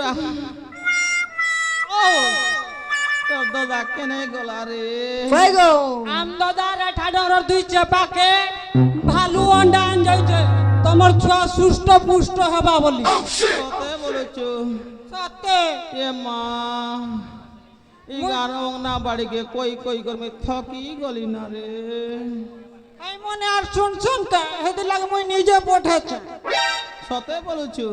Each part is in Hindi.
যা ও তোর দাদা কেনে গলা রে কই গো আম দাদার ঠাডর দুই চেপাকে ভালু অন্ডা আন যাইছে তোমার ছুয়া সুস্থ পুষ্ট হবা বলি কতে বলেছো সত্যি এ মা এই গারং না বাড়িকে কই কই করবে থকি গলি না রে এই মনে আর শুন শুন কে হেদি লাগে মই নিজে পঠাইছে সতে বলেছো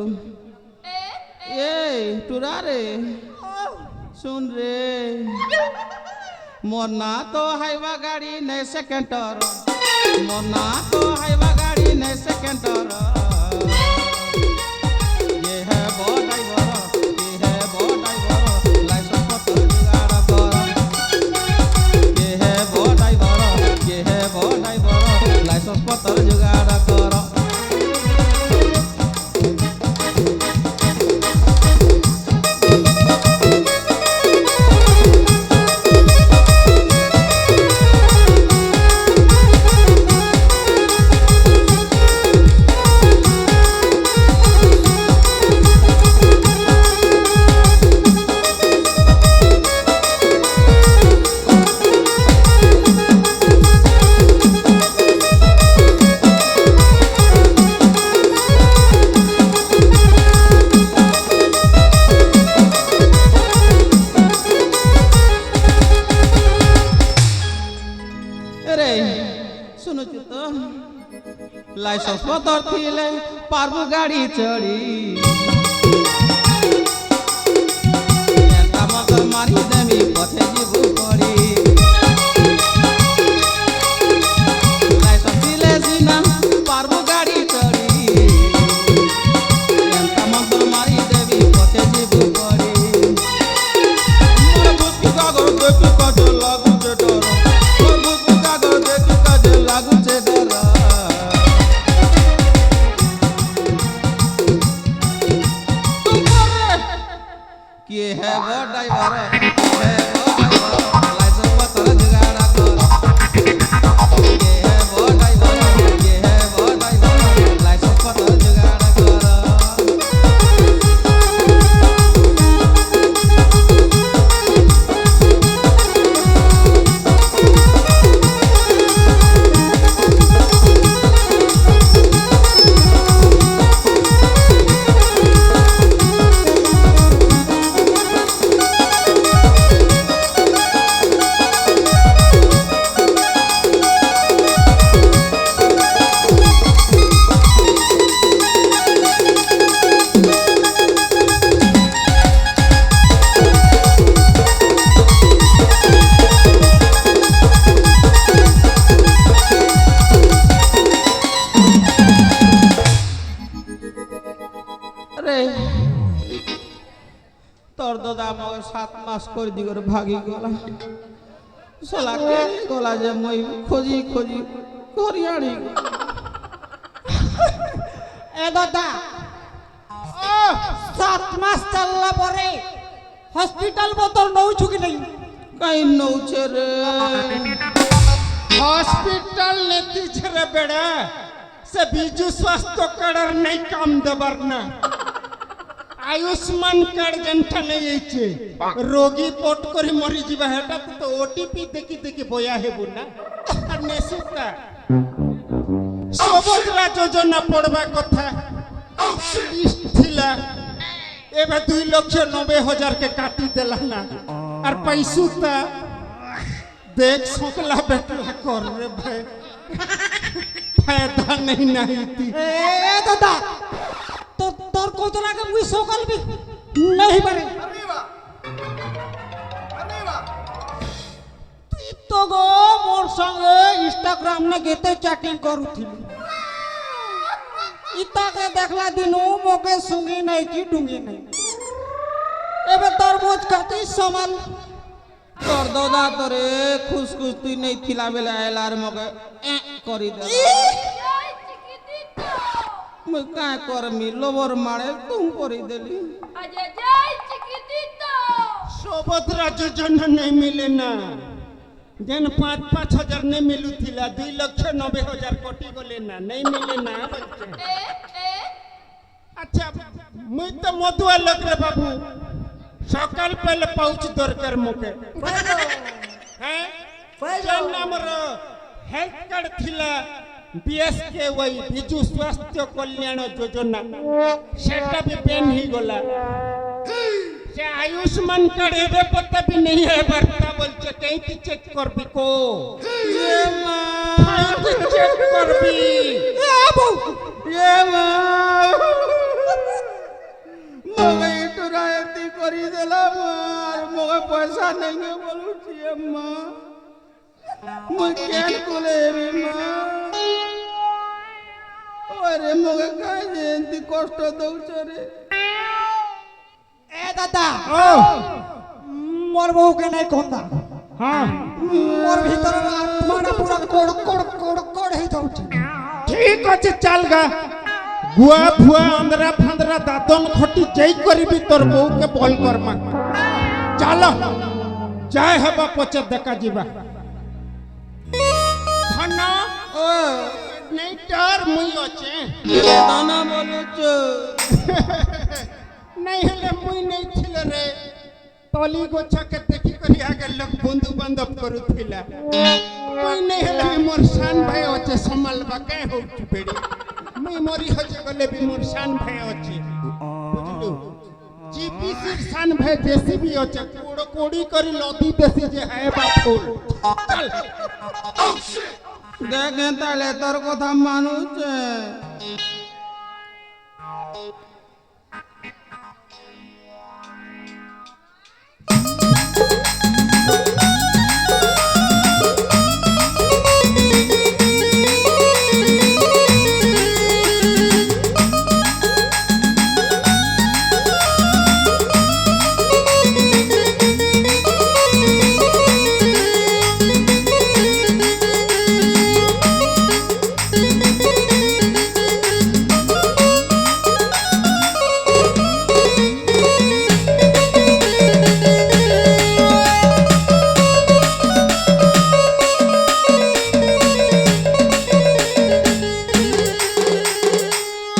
এই টুরা রে শুন রে মোর না তো হাইবা গাড়ি নে সেকেন্ডর মোর না তো হাইবা গাড়ি নে সেকেন্ডর ये है वो ड्राइवर ये है वो ड्राइवर लाइसेंस पत्र जुगाड़ कर ये है वो ड्राइवर ये है वो ड्राइवर लाइसेंस पत्र जुगाड़ कर लाइसेंस पत्र थिले पारबु गाड़ी चढ़ी मगर मारी देमी पथे जीबू पड़ी लाइसेंस थिले सीना पारबु गाड़ी चढ़ी मगर मारी देमी पथे जीबू पड़ी मोर बुझकी कागज देखी काजे लागू छे डर मोर बुझकी कागज देखी काजे लागू छे डर ये है वो ड्राइवर है वो ड्राइवर लाइसेंस पत्र जुगाड़ कर ये है वो ड्राइवर लाइसेंस पत्र जुगाड़ कर তোর দাদা আমাকে 7 মাস করে দিগর ভাগি গলা শালা কে গলা যে মই খোঁজি খোঁজি করিয়াড়ি এ দাদা ও 7 মাস চললা পরে হসপিটাল বোতল নউছু কি নাই কাই নউছে রে হসপিটাল নেতি ছেড়ে বেড়া সে বিজু স্বাস্থ্য কার্ডর নাই কাম দেবার না आयुष्मान कार्ड जनता नहीं आइছে रोगी पोट करी मरी जीवा हेटा तो ओटीपी देखि देखि बया हेबु ना আর নেসিতা সবজরা যোজনা পড়বা কথা থিলা এবে 2,90,000 के काटी देला ना আর पैसुता देख सकला बेटला कर रे भाई फायदा नहीं थी ए दादा तो তোর কত লাগে মুই সকাল বি नहीं পারে তুই তো গো মোর সঙ্গে ইনস্টাগ্রাম নে গেতে চ্যাটিং করুছিলি ইতাকে দেখলা দিনু মোকে সুঙ্গি নাই কি ডুঙ্গি নাই এবে তরমুজ খাতি সমান তোর দাদা তোরে খুশ খুশ তুই নেই থিলা বেলা আইলার মগে করি দে मैं का करमी लोबर मारे तुम करी देली अजय जय चिकितितो सुभद्रा योजना नहीं मिले ना जन 5-5 हजार नहीं मिलू थिला 2,90,000 कोटी को लेना नहीं मिले ना बच्चे अच्छा মুই তো মধুয়া লোক রে বাবু সকাল পেলে পাউচ দরকার মুকে হ্যাঁ যেন আমার হেলথ কার্ড থিলা বিএসকে ওই বিজু স্বাস্থ্য কল্যাণ যোজনা সেটা भी बैन ही गला से आयुष्मान कार्ड एबे पता भी नहीं है बरता बोलছে कहीं की चेक करबी को ये माँ कहीं की चेक करबी ये माँ मगे इटुरा एती करी देला मार मगे पैसा नहीं बोलू छिए माँ मुई केन कोले रे माँ अरे मगे काहे एंती कष्ट दउछ रे ए दादा ओ मोर बहू के नहीं कहता हां मोर भीतर आत्मा पूरा कोड़ कोड़ कोड़ कोड़ ही जाउछ ठीक আছে चल गा गुआ फुआ अंदरा फंदरा दातन खटी जई करबी तोर बहू के बोल कर मा चलो जाय हबा पचे देखा जीवा धन्ना ओ नहीं डर मुई अचे ये दाना बोलू छ नहीं हेले मुई नहीं थिले रे तली गोछा के देखी करी आगे लोग बंधु बांधव करू थिला मुई नहीं हेले मोर शान भाई अचे संभालबा के हो बेड़ी मुई मोरी हजे गले भी मोर शान भाई अचे बुझलु जीपीसी शान भाई देसी भी अचे कोड़ कोड़ी करी लदी देसी जे है बा फूल चल देखे ताले तोर कथा मानु छ